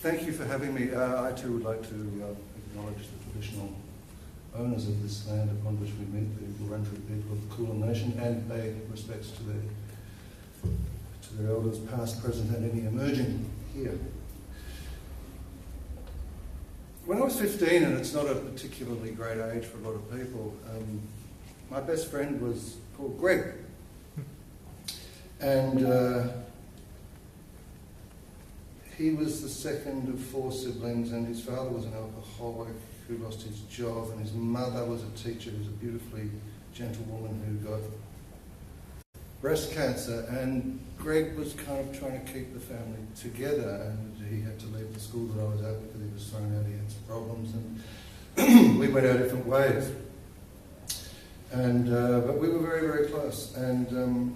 Thank you for having me. I too would like to acknowledge the traditional owners of this land upon which we meet, the Wurundjeri people of the Kulin Nation, and pay respects to their elders past, present and any emerging here. When I was 15, and it's not a particularly great age for a lot of people, my best friend was called Greg. And he was the second of 4 siblings, and his father was an alcoholic who lost his job, and his mother was a teacher who was a beautifully gentle woman who got breast cancer. And Greg was kind of trying to keep the family together, and he had to leave the school that I was at because he was thrown out, he had some problems, and we went our different ways. And but we were very, very close. And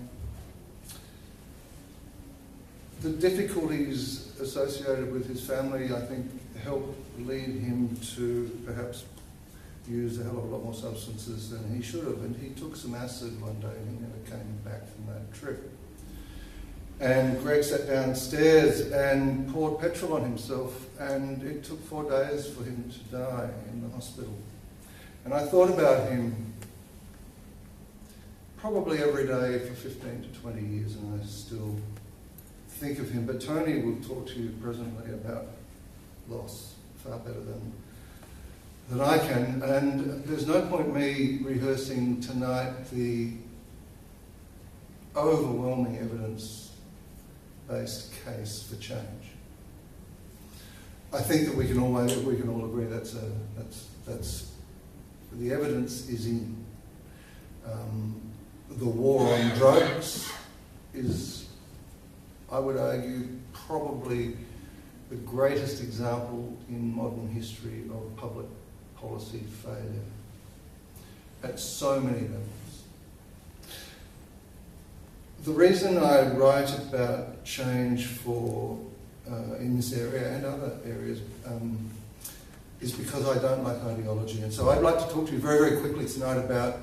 the difficulties associated with his family, I think, helped lead him to perhaps use a hell of a lot more substances than he should have. And he took some acid one day and he never came back from that trip. And Greg sat downstairs and poured petrol on himself, and it took 4 days for him to die in the hospital. And I thought about him probably every day for 15 to 20 years, and I still think of him. But Tony will talk to you presently about loss far better than I can. And there's no point me rehearsing tonight the overwhelming evidence-based case for change. I think that we can all agree that's the evidence is in. The war on drugs is, I would argue, probably the greatest example in modern history of public policy failure at so many levels. The reason I write about change in this area and other areas is because I don't like ideology. And so I'd like to talk to you very, very quickly tonight about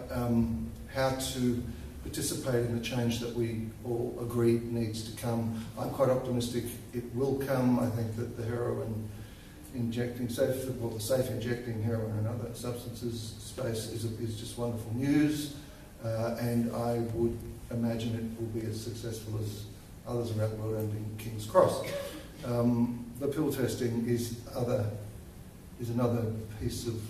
how to participate in the change that we all agree needs to come. I'm quite optimistic it will come. I think that the safe injecting heroin and other substances space is just wonderful news, and I would imagine it will be as successful as others around the world and in King's Cross. The pill testing is another piece of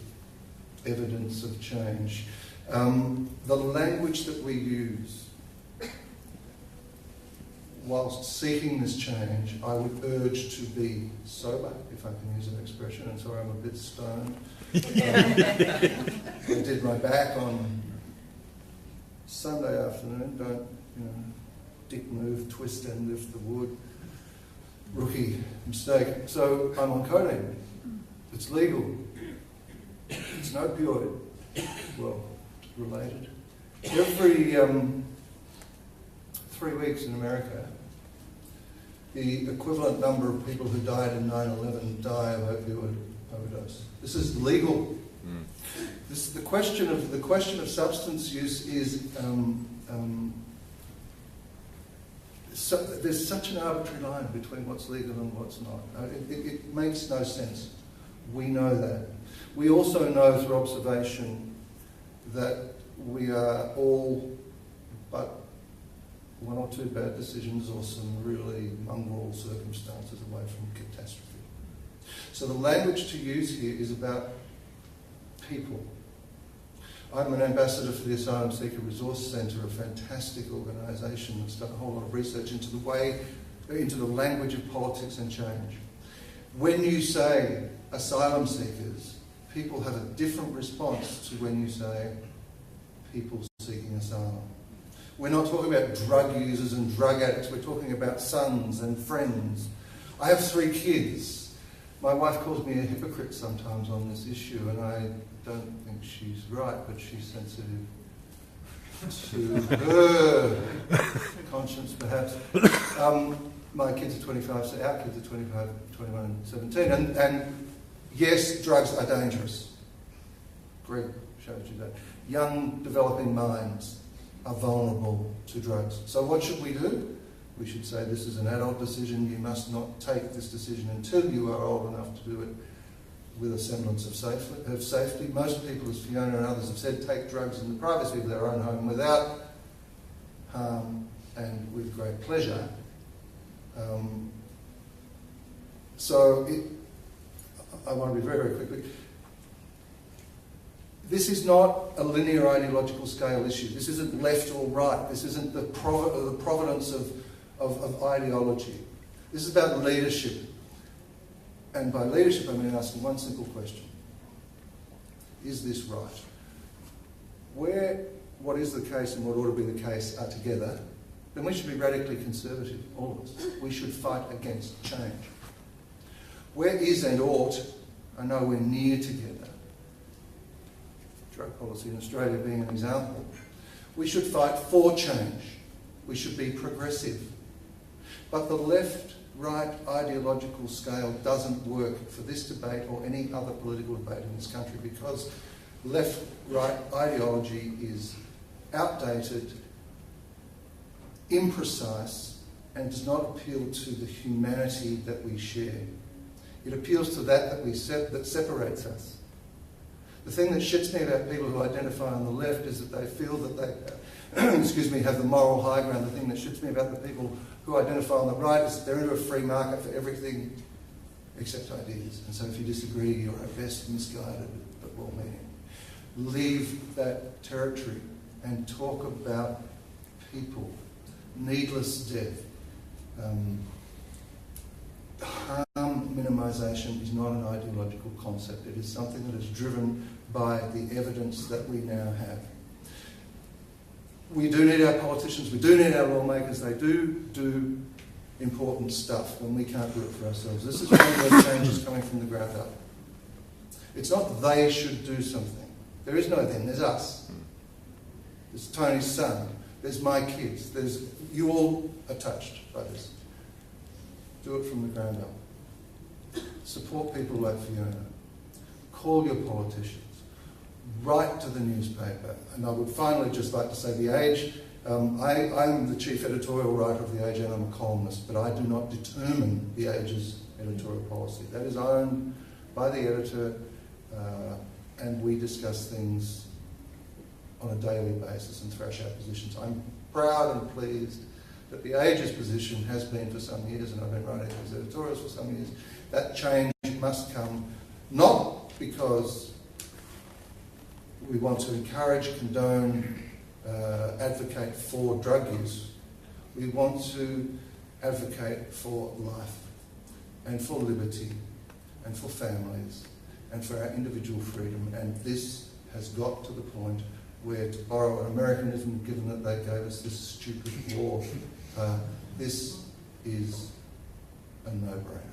evidence of change. The language that we use whilst seeking this change, I would urge to be sober, if I can use an expression, and sorry I'm a bit stoned. I did my back on Sunday afternoon. Don't, dick move, twist and lift the wood. Rookie mistake. So I'm on codeine. It's legal. It's no opioid. Well, related. Every 3 weeks in America, the equivalent number of people who died in 9/11 die of opioid overdose. This is legal. This the question of substance use is there's such an arbitrary line between what's legal and what's not. It makes no sense. We know that. We also know through observation that we are all but 1 or 2 bad decisions or some really mongrel circumstances away from catastrophe. So the language to use here is about people. I'm an ambassador for the Asylum Seeker Resource Centre, a fantastic organisation that's done a whole lot of research into the language of politics and change. When you say asylum seekers, people have a different response to when you say people seeking asylum. We're not talking about drug users and drug addicts, we're talking about sons and friends. I have 3 kids. My wife calls me a hypocrite sometimes on this issue, and I don't think she's right, but she's sensitive to her conscience perhaps. My kids are 25, so our kids are 25, 21 and 17, and yes, drugs are dangerous. Greg showed you that. Young, developing minds are vulnerable to drugs. So what should we do? We should say this is an adult decision. You must not take this decision until you are old enough to do it with a semblance of safety. Most people, as Fiona and others have said, take drugs in the privacy of their own home without harm and with great pleasure. I want to be very, very quickly. This is not a linear ideological scale issue. This isn't left or right. This isn't the providence of ideology. This is about leadership. And by leadership, I mean asking one simple question. Is this right? Where what is the case and what ought to be the case are together, then we should be radically conservative, all of us. We should fight against change. Where is and ought are nowhere near together. Drug policy in Australia being an example. We should fight for change. We should be progressive. But the left-right ideological scale doesn't work for this debate or any other political debate in this country, because left-right ideology is outdated, imprecise, and does not appeal to the humanity that we share. It appeals to that separates us. The thing that shits me about people who identify on the left is that they feel that they, excuse me, have the moral high ground. The thing that shits me about the people who identify on the right is that they're into a free market for everything except ideas. And so if you disagree, you're at best misguided but well-meaning. Leave that territory and talk about people, needless death. Harm minimisation is not an ideological concept. It is something that is driven by the evidence that we now have. We do need our politicians, we do need our lawmakers. They do important stuff when we can't do it for ourselves. This is one of those changes coming from the ground up. It's not they should do something. There is no them, there's us. There's Tony's son, there's my kids, there's you all are touched by this. Do it from the ground up. Support people like Fiona. Call your politicians. Write to the newspaper. And I would finally just like to say The Age, I'm the chief editorial writer of The Age and I'm a columnist, but I do not determine The Age's editorial policy. That is owned by the editor, and we discuss things on a daily basis and thrash out positions. I'm proud and pleased that The Age's position has been for some years, and I've been writing these editorials for some years, that change must come not because we want to encourage, condone, advocate for drug use. We want to advocate for life and for liberty and for families and for our individual freedom. And this has got to the point where, to borrow an Americanism, given that they gave us this stupid war, this is a no-brainer.